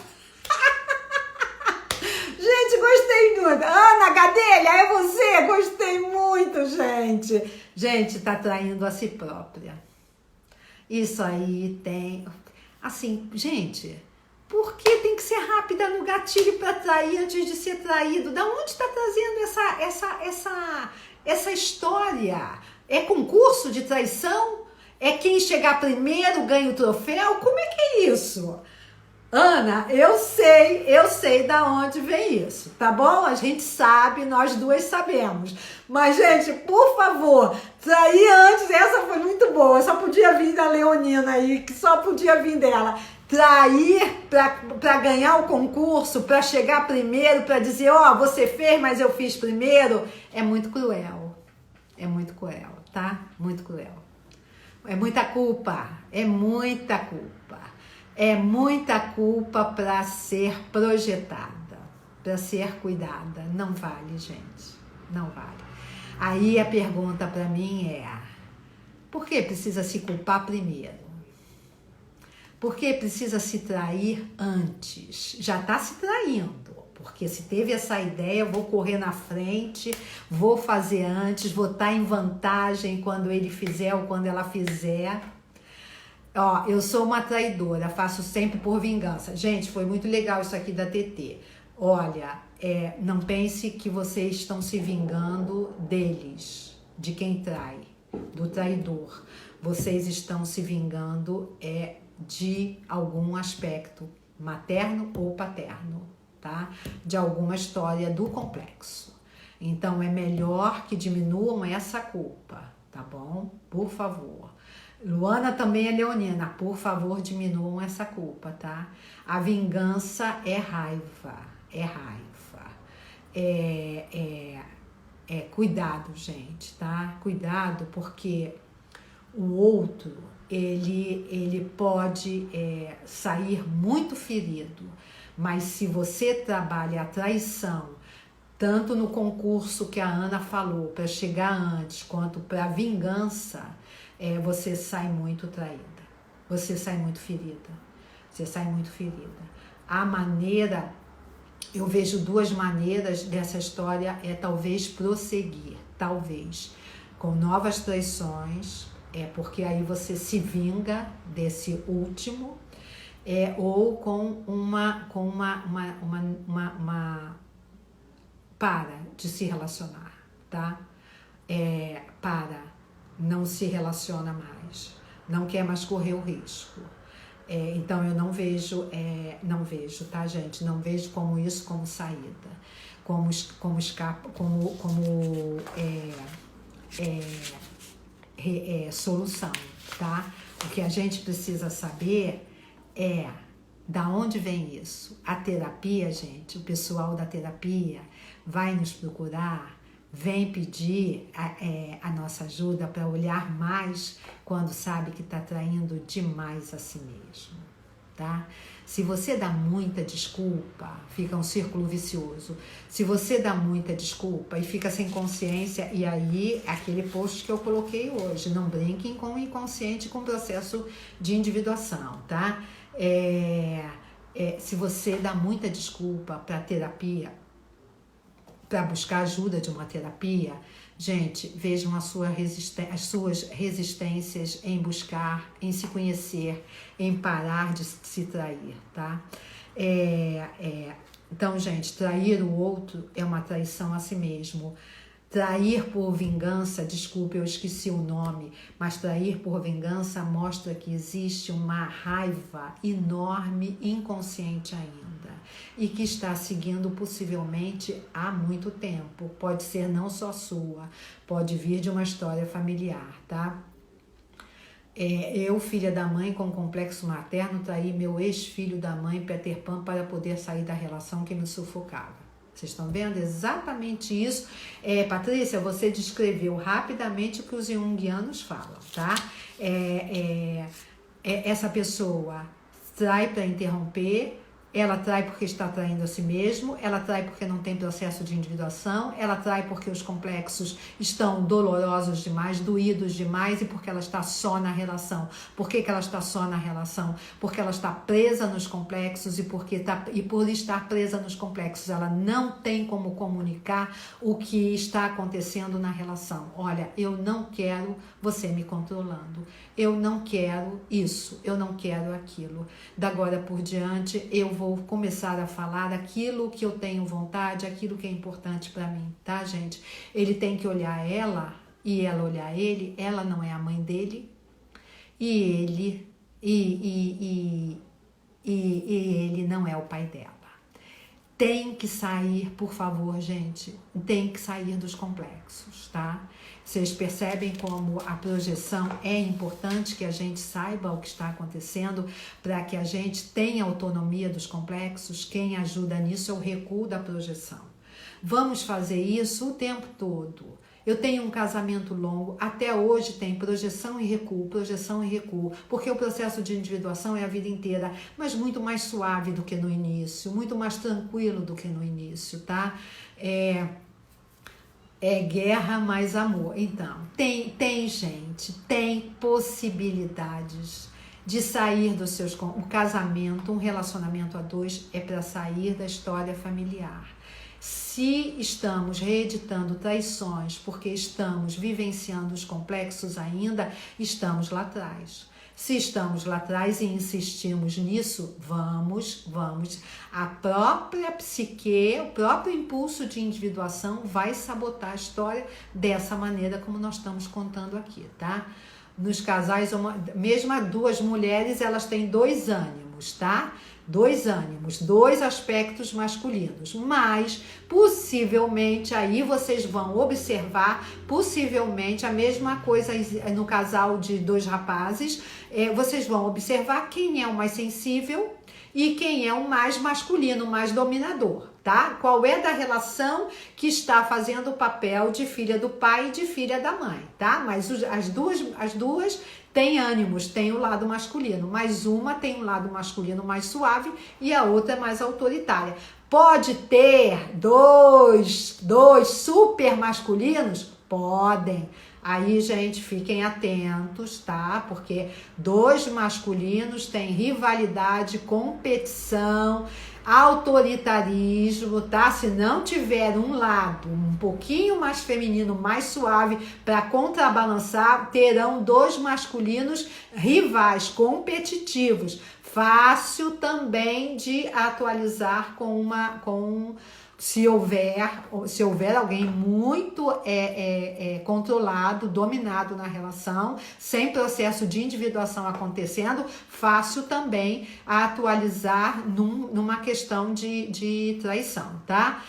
Gente, gostei muito. Ana Gadelha, é você? Gostei muito, gente. Gente, tá traindo a si própria. Isso aí tem... Assim, gente... Por que tem que ser rápida no gatilho para trair antes de ser traído? Da onde está trazendo essa história? É concurso de traição? É quem chegar primeiro ganha o troféu? Como é que é isso? Ana, eu sei da onde vem isso, tá bom? A gente sabe, nós duas sabemos. Mas, gente, por favor, trair antes, essa foi muito boa. Só podia vir da Leonina aí, que só podia vir dela. Trair para ganhar o concurso, para chegar primeiro, para dizer, ó, você fez, mas eu fiz primeiro, é muito cruel. É muito cruel, tá? Muito cruel. É muita culpa, é muita culpa. É muita culpa para ser projetada, para ser cuidada. Não vale, gente. Não vale. Aí a pergunta para mim é: por que precisa se culpar primeiro? Por que precisa se trair antes? Já está se traindo. Porque se teve essa ideia, eu vou correr na frente, vou fazer antes, vou estar em vantagem quando ele fizer ou quando ela fizer. Ó, eu sou uma traidora, faço sempre por vingança. Gente, foi muito legal isso aqui da TT. Olha, não pense que vocês estão se vingando deles, de quem trai, do traidor. Vocês estão se vingando de algum aspecto materno ou paterno, tá? De alguma história do complexo. Então, é melhor que diminuam essa culpa, tá bom? Por favor. Luana também é leonina, por favor, diminuam essa culpa, tá? A vingança é raiva, cuidado, gente, tá? Cuidado, porque o outro, ele pode sair muito ferido, mas se você trabalha a traição, tanto no concurso que a Ana falou, para chegar antes, quanto para a vingança, você sai muito traída, você sai muito ferida, A maneira, eu vejo duas maneiras dessa história, talvez prosseguir, talvez, com novas traições, porque aí você se vinga desse último, ou com para de se relacionar, tá? Para, não se relaciona mais, não quer mais correr o risco. Então eu não vejo, tá, gente? Não vejo como isso como saída, como solução, tá? O que a gente precisa saber é da onde vem isso. A terapia, gente, o pessoal da terapia vai nos procurar, vem pedir a nossa ajuda para olhar mais quando sabe que está traindo demais a si mesmo, tá? Se você dá muita desculpa, fica um círculo vicioso. Se você dá muita desculpa e fica sem consciência, e aí aquele post que eu coloquei hoje, não brinquem com o inconsciente, com o processo de individuação, tá? Se você dá muita desculpa para terapia, para buscar ajuda de uma terapia, gente, vejam as suas resistências em buscar, em se conhecer, em parar de se trair, tá? Então, gente, trair o outro é uma traição a si mesmo. Trair por vingança, desculpe, eu esqueci o nome, mas trair por vingança mostra que existe uma raiva enorme, inconsciente ainda, e que está seguindo possivelmente há muito tempo. Pode ser não só sua, pode vir de uma história familiar, tá? Eu, filha da mãe com complexo materno, traí meu ex-filho da mãe, Peter Pan, para poder sair da relação que me sufocava. Vocês estão vendo? Exatamente isso. Patrícia, você descreveu rapidamente o que os junguianos falam, tá? Essa pessoa trai para interromper, ela trai porque está traindo a si mesmo, ela trai porque não tem processo de individuação, ela trai porque os complexos estão dolorosos demais, doídos demais e porque ela está só na relação. Por que ela está só na relação? Porque ela está presa nos complexos e por estar presa nos complexos ela não tem como comunicar o que está acontecendo na relação. Olha, eu não quero você me controlando, eu não quero isso, eu não quero aquilo. Da agora por diante eu vou começar a falar aquilo que eu tenho vontade, aquilo que é importante para mim, tá, gente? Ele tem que olhar ela e ela olhar ele. Ela não é a mãe dele e ele não é o pai dela. Tem que sair, por favor, gente, tem que sair dos complexos, tá? Vocês percebem como a projeção é importante, que a gente saiba o que está acontecendo para que a gente tenha autonomia dos complexos. Quem ajuda nisso é o recuo da projeção. Vamos fazer isso o tempo todo. Eu tenho um casamento longo, até hoje tem projeção e recuo, porque o processo de individuação é a vida inteira, mas muito mais suave do que no início, muito mais tranquilo do que no início, tá? Guerra mais amor. Então, tem gente, tem possibilidades de sair dos seus... Um casamento, um relacionamento a dois é para sair da história familiar. Se estamos reeditando traições porque estamos vivenciando os complexos ainda, estamos lá atrás. Se estamos lá atrás e insistimos nisso, vamos. A própria psique, o próprio impulso de individuação vai sabotar a história dessa maneira como nós estamos contando aqui, tá? Nos casais, mesmo duas mulheres, elas têm dois ânimos, tá? Dois ânimos, dois aspectos masculinos, mas possivelmente aí vocês vão observar, possivelmente a mesma coisa no casal de dois rapazes, vocês vão observar quem é o mais sensível e quem é o mais masculino, mais dominador, tá? Qual é da relação que está fazendo o papel de filha do pai e de filha da mãe, tá? Mas as duas tem ânimos, tem o lado masculino, mas uma tem um lado masculino mais suave e a outra é mais autoritária. Pode ter dois super masculinos? Podem. Aí, gente, fiquem atentos, tá? Porque dois masculinos têm rivalidade, competição, autoritarismo, tá? Se não tiver um lado um pouquinho mais feminino, mais suave para contrabalançar, terão dois masculinos rivais, competitivos. Fácil também de atualizar se houver alguém muito controlado, dominado na relação, sem processo de individuação acontecendo, fácil também a atualizar numa questão de traição, tá?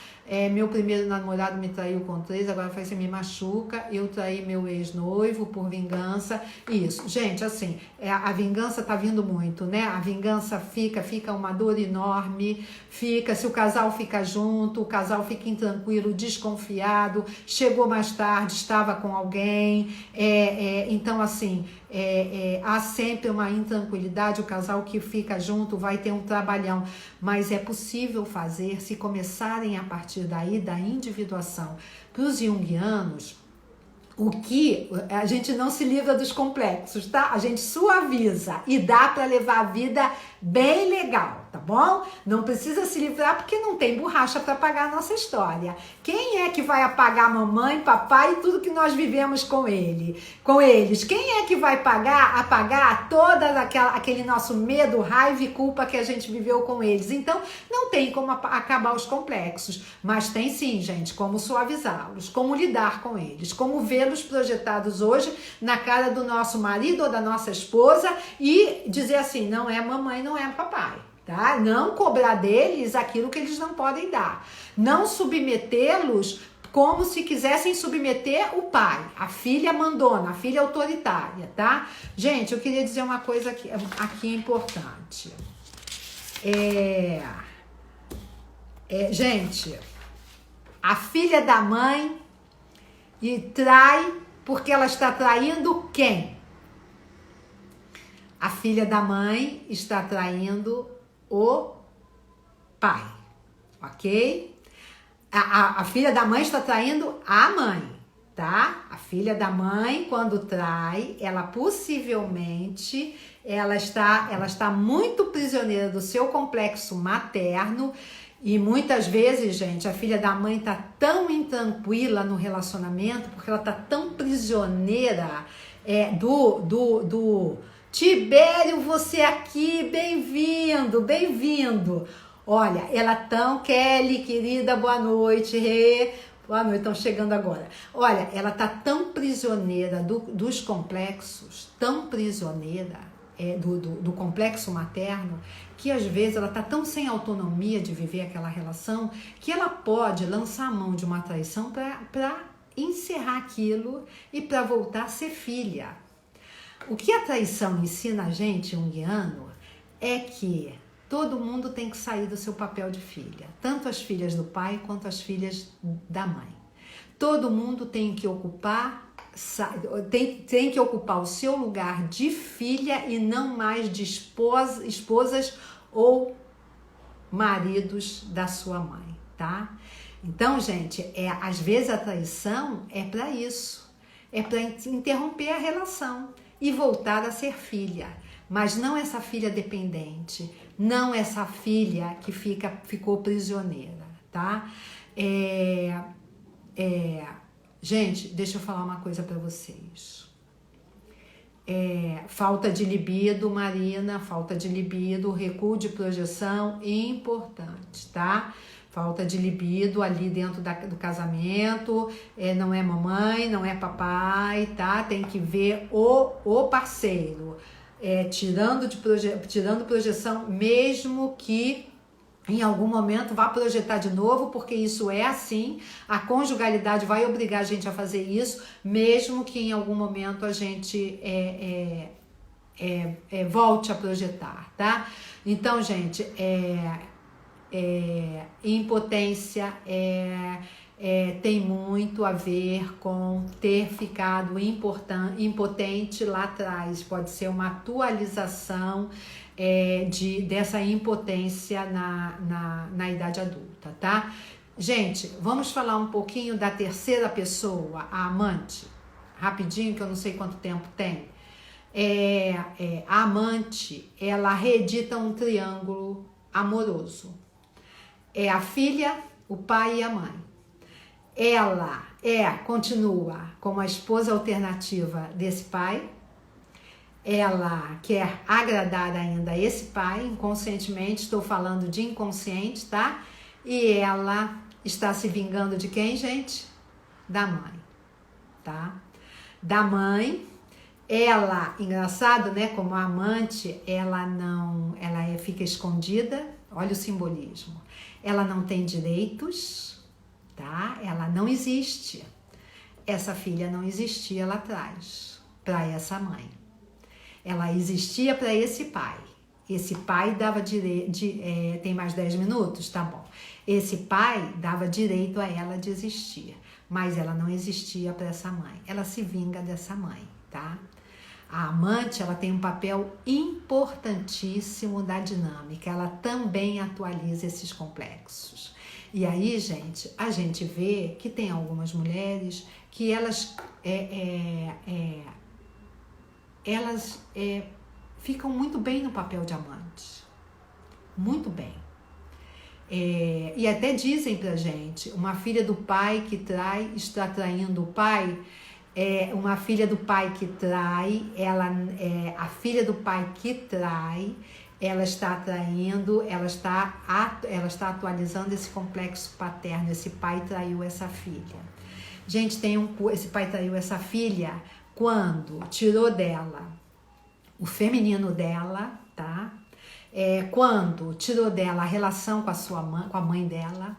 Meu primeiro namorado me traiu com 3, agora você me machuca, eu traí meu ex-noivo por vingança. Isso, gente, assim, a vingança tá vindo muito, né? A vingança fica uma dor enorme, se o casal fica junto, o casal fica intranquilo, desconfiado, chegou mais tarde, estava com alguém, então assim, há sempre uma intranquilidade, o casal que fica junto vai ter um trabalhão, mas é possível fazer se começarem a partir daí da individuação. Para os junguianos, o que a gente não se livra dos complexos, tá? A gente suaviza e dá para levar a vida bem legal, tá bom? Não precisa se livrar porque não tem borracha para apagar a nossa história. Quem é que vai apagar mamãe, papai e tudo que nós vivemos com eles? Quem é que vai apagar aquele nosso medo, raiva e culpa que a gente viveu com eles? Então, não tem como acabar os complexos, mas tem sim, gente, como suavizá-los, como lidar com eles, como vê-los projetados hoje na cara do nosso marido ou da nossa esposa e dizer assim, não é mamãe, não é papai. Tá? Não cobrar deles aquilo que eles não podem dar. Não submetê-los como se quisessem submeter o pai, a filha mandona, a filha autoritária, tá? Gente, eu queria dizer uma coisa aqui importante. Gente, a filha da mãe e trai porque ela está traindo quem? A filha da mãe está traindo o pai, ok? A filha da mãe está traindo a mãe, tá? A filha da mãe, quando trai, ela possivelmente ela está muito prisioneira do seu complexo materno e muitas vezes, gente, a filha da mãe tá tão intranquila no relacionamento porque ela tá tão prisioneira do Tibério, você aqui, bem-vindo, bem-vindo. Olha, ela tão, Kelly, querida, boa noite, boa noite, estão chegando agora. Olha, ela tá tão prisioneira dos complexos, tão prisioneira do complexo materno, que às vezes ela tá tão sem autonomia de viver aquela relação, que ela pode lançar a mão de uma traição para encerrar aquilo e para voltar a ser filha. O que a traição ensina a gente, junguiano, é que todo mundo tem que sair do seu papel de filha, tanto as filhas do pai quanto as filhas da mãe. Todo mundo tem que ocupar o seu lugar de filha e não mais de esposas ou maridos da sua mãe, tá? Então, gente, às vezes a traição é para isso, é para interromper a relação e voltar a ser filha, mas não essa filha dependente, não essa filha que ficou prisioneira, tá? Gente, deixa eu falar uma coisa para vocês. Falta de libido, Marina, falta de libido, recuo de projeção, importante, tá? Falta de libido ali dentro do casamento, não é mamãe, não é papai, tá? Tem que ver o parceiro, tirando projeção, mesmo que em algum momento vá projetar de novo, porque isso é assim, a conjugalidade vai obrigar a gente a fazer isso, mesmo que em algum momento a gente volte a projetar, tá? Então, gente, impotência tem muito a ver com ter ficado impotente lá atrás. Pode ser uma atualização dessa impotência na idade adulta, tá? Gente, vamos falar um pouquinho da terceira pessoa, a amante. Rapidinho, que eu não sei quanto tempo tem. A amante, ela reedita um triângulo amoroso. É a filha, o pai e a mãe. Ela continua como a esposa alternativa desse pai. ela quer agradar ainda esse pai, inconscientemente, estou falando de inconsciente, tá? E ela está se vingando de quem, gente? Da mãe, tá? Da mãe. Ela, engraçado, né? Como a amante, fica escondida. Olha o simbolismo. Ela não tem direitos, tá? Ela não existe. Essa filha não existia lá atrás para essa mãe. Ela existia para esse pai. Esse pai dava direito. Tem mais 10 minutos? Tá bom. Esse pai dava direito a ela de existir, mas ela não existia para essa mãe. Ela se vinga dessa mãe, tá? A amante, ela tem um papel importantíssimo da dinâmica. Ela também atualiza esses complexos. E aí, gente, a gente vê que tem algumas mulheres que elas ficam muito bem no papel de amante. Muito bem. E até dizem pra gente, uma filha do pai que trai está traindo o pai. Uma filha do pai que trai, a filha do pai que trai, ela está traindo, ela está atualizando esse complexo paterno. Esse pai traiu essa filha. Gente, esse pai traiu essa filha quando tirou dela o feminino dela, tá? Quando tirou dela a relação com a mãe dela.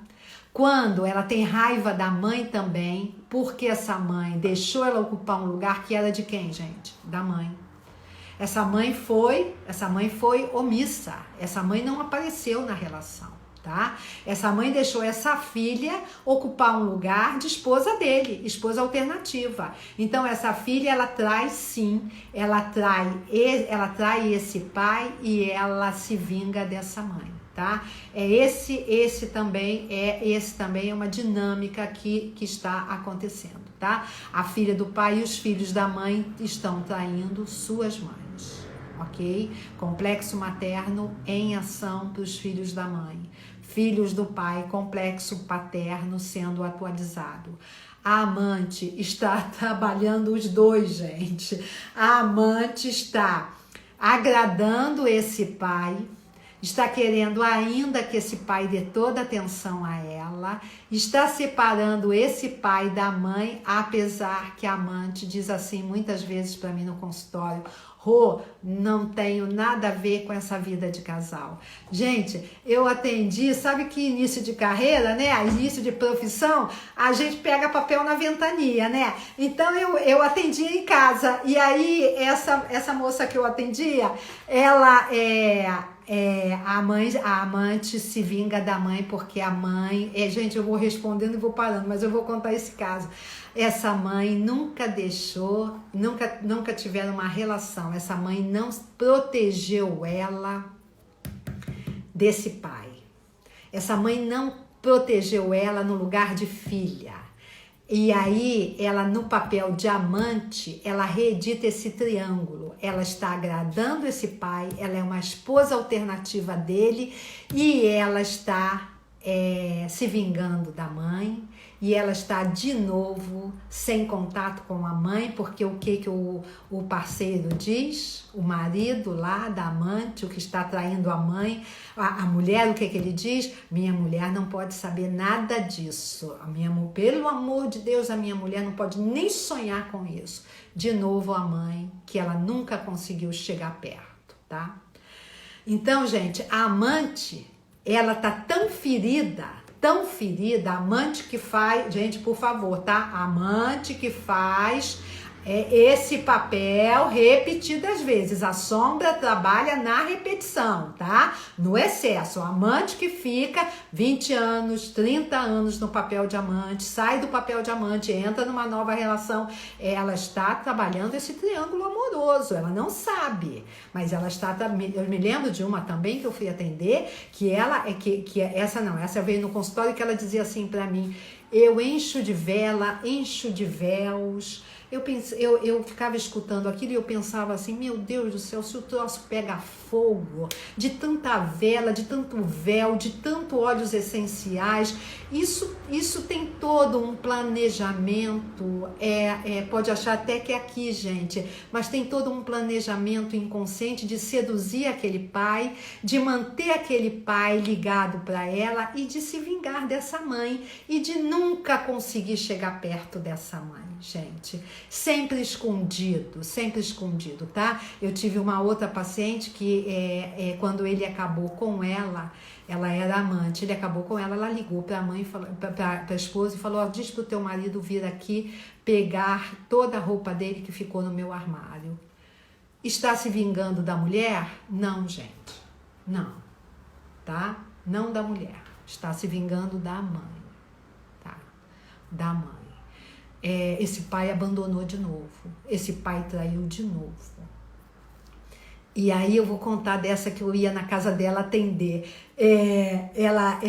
Quando ela tem raiva da mãe também, porque essa mãe deixou ela ocupar um lugar que era de quem, gente? Da mãe. Essa mãe foi omissa. Essa mãe não apareceu na relação, tá? Essa mãe deixou essa filha ocupar um lugar de esposa dele, esposa alternativa. Então essa filha, ela trai sim, ela trai esse pai e ela se vinga dessa mãe, tá? Esse também é uma dinâmica que está acontecendo, tá? A filha do pai e os filhos da mãe estão traindo suas mães, ok? Complexo materno em ação para os filhos da mãe. Filhos do pai, complexo paterno sendo atualizado. A amante está trabalhando os dois, gente. A amante está agradando esse pai, está querendo ainda que esse pai dê toda atenção a ela, está separando esse pai da mãe, apesar que a amante diz assim muitas vezes para mim no consultório: Rô, não tenho nada a ver com essa vida de casal. Gente, eu atendi, sabe que início de carreira, né? Início de profissão, a gente pega papel na ventania, né? Então eu atendia em casa, e aí essa moça que eu atendia, ela a amante se vinga da mãe, porque a mãe... gente, eu vou respondendo e vou parando, mas eu vou contar esse caso. Essa mãe nunca deixou, nunca tiveram uma relação. Essa mãe não protegeu ela desse pai. Essa mãe não protegeu ela no lugar de filha. E aí, ela no papel de amante, ela reedita esse triângulo. Ela está agradando esse pai, ela é uma esposa alternativa dele e ela está se vingando da mãe. E ela está de novo sem contato com a mãe, porque o que o parceiro diz? O marido lá da amante, o que está traindo a mãe, a mulher, o que ele diz? Minha mulher não pode saber nada disso. Pelo amor de Deus, a minha mulher não pode nem sonhar com isso. De novo a mãe, que ela nunca conseguiu chegar perto, tá? Então, gente, a amante, ela tá tão ferida, a amante que faz, gente, por favor, tá? A amante que faz esse papel repetidas vezes. A sombra trabalha na repetição, tá? No excesso. O amante que fica 20 anos, 30 anos no papel de amante, sai do papel de amante, entra numa nova relação, ela está trabalhando esse triângulo amoroso. Ela não sabe, mas ela está... Eu me lembro de uma também que eu fui atender, que essa veio no consultório, que ela dizia assim pra mim: eu encho de vela, encho de véus. Eu ficava escutando aquilo e eu pensava assim, meu Deus do céu, se o troço pega fogo, de tanta vela, de tanto véu, de tanto óleos essenciais, isso tem todo um planejamento, pode achar até que é aqui, gente, mas tem todo um planejamento inconsciente de seduzir aquele pai, de manter aquele pai ligado para ela e de se vingar dessa mãe e de nunca conseguir chegar perto dessa mãe, gente. Sempre escondido, tá? Eu tive uma outra paciente que quando ele acabou com ela era amante, ele acabou com ela ligou para a mãe, para a esposa e falou, diz pro teu marido vir aqui pegar toda a roupa dele que ficou no meu armário. Está se vingando da mulher? Não, gente, não, tá? Não da mulher, está se vingando da mãe, tá? Da mãe. Esse pai abandonou de novo, esse pai traiu de novo. E aí eu vou contar dessa que eu ia na casa dela atender. Ela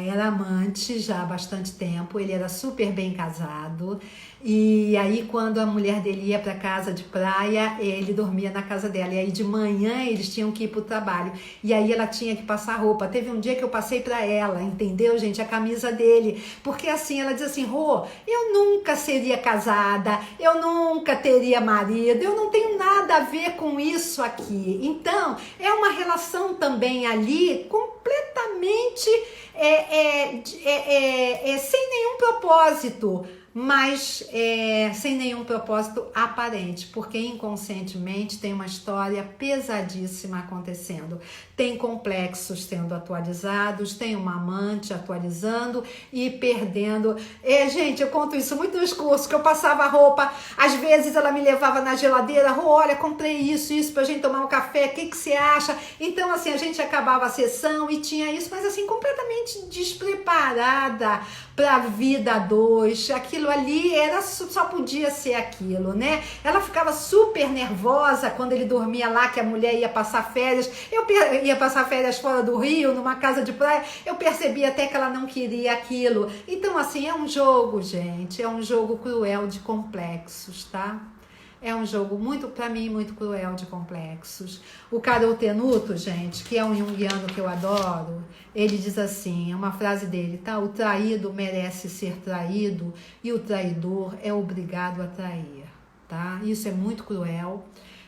era amante já há bastante tempo, ele era super bem casado. E aí quando a mulher dele ia para casa de praia, ele dormia na casa dela. E aí de manhã eles tinham que ir para o trabalho. E aí ela tinha que passar roupa. Teve um dia que eu passei para ela, entendeu, gente? A camisa dele. Porque assim, ela diz assim, Rô, eu nunca seria casada, eu nunca teria marido, eu não tenho nada a ver com isso aqui. Então, é uma relação também ali completamente sem nenhum propósito, mas sem nenhum propósito aparente, porque inconscientemente tem uma história pesadíssima acontecendo. Tem complexos sendo atualizados, tem uma amante atualizando e perdendo. Gente, eu conto isso muito nos cursos, que eu passava roupa, às vezes ela me levava na geladeira, olha, comprei isso pra gente tomar um café, o que você acha? Então, assim, a gente acabava a sessão e tinha isso, mas assim, completamente despreparada para a vida 2, aquilo ali só podia ser aquilo, né? Ela ficava super nervosa quando ele dormia lá, que a mulher ia passar férias, ia passar férias fora do Rio, numa casa de praia, eu percebi até que ela não queria aquilo. Então, assim, é um jogo, gente, é um jogo cruel de complexos, tá? É um jogo para mim, muito cruel de complexos. O Carol Tenuto, gente, que é um junguiano que eu adoro, ele diz assim, é uma frase dele, tá? O traído merece ser traído e o traidor é obrigado a trair, tá? Isso é muito cruel.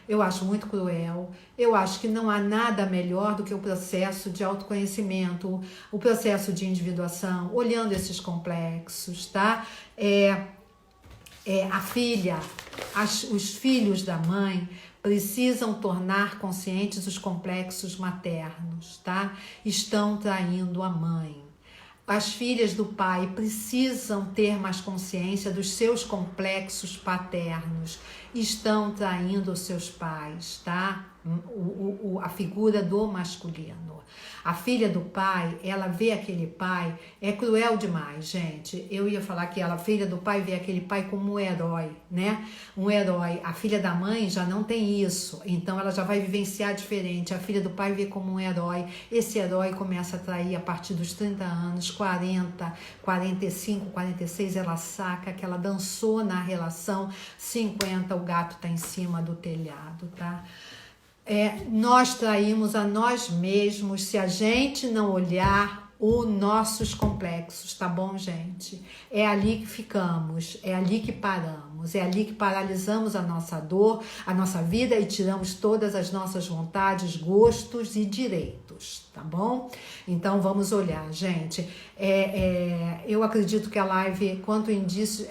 Eu acho muito cruel. Eu acho que não há nada melhor do que o processo de autoconhecimento, o processo de individuação, olhando esses complexos, tá? A filha, os filhos da mãe precisam tornar conscientes os complexos maternos, tá? Estão traindo a mãe. As filhas do pai precisam ter mais consciência dos seus complexos paternos. Estão traindo os seus pais, tá? A figura do masculino. A filha do pai, ela vê aquele pai, é cruel demais, gente. Eu ia falar que a filha do pai vê aquele pai como um herói, né? Um herói. A filha da mãe já não tem isso, então ela já vai vivenciar diferente. A filha do pai vê como um herói. Esse herói começa a trair a partir dos 30 anos, 40, 45, 46, ela saca que ela dançou na relação, 50, o gato tá em cima do telhado, tá? Nós traímos a nós mesmos se a gente não olhar os nossos complexos, tá bom, gente? É ali que ficamos, é ali que paramos, é ali que paralisamos a nossa dor, a nossa vida e tiramos todas as nossas vontades, gostos e direitos, tá bom? Então vamos olhar, gente. Eu acredito que a live, quanto indício,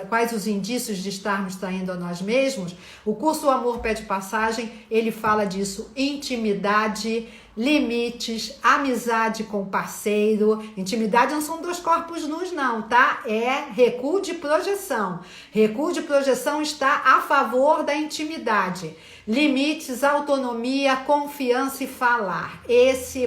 quais os indícios de estarmos traindo a nós mesmos? O curso O Amor Pede Passagem, ele fala disso, intimidade, limites, amizade com o parceiro. Intimidade não são dois corpos nus não, tá? É recuo de projeção. Recuo de projeção está a favor da intimidade. Limites, autonomia, confiança e falar.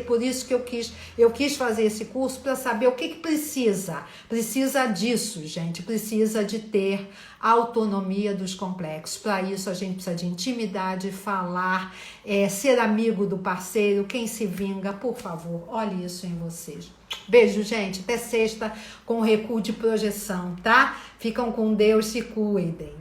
Por isso que eu quis fazer esse curso para saber o que precisa. Precisa disso, gente. Precisa de ter autonomia dos complexos. Para isso a gente precisa de intimidade, falar, ser amigo do parceiro, quem se vinga, por favor, olhe isso em vocês. Beijo, gente. Até sexta com o recuo de projeção, tá? Ficam com Deus, se cuidem.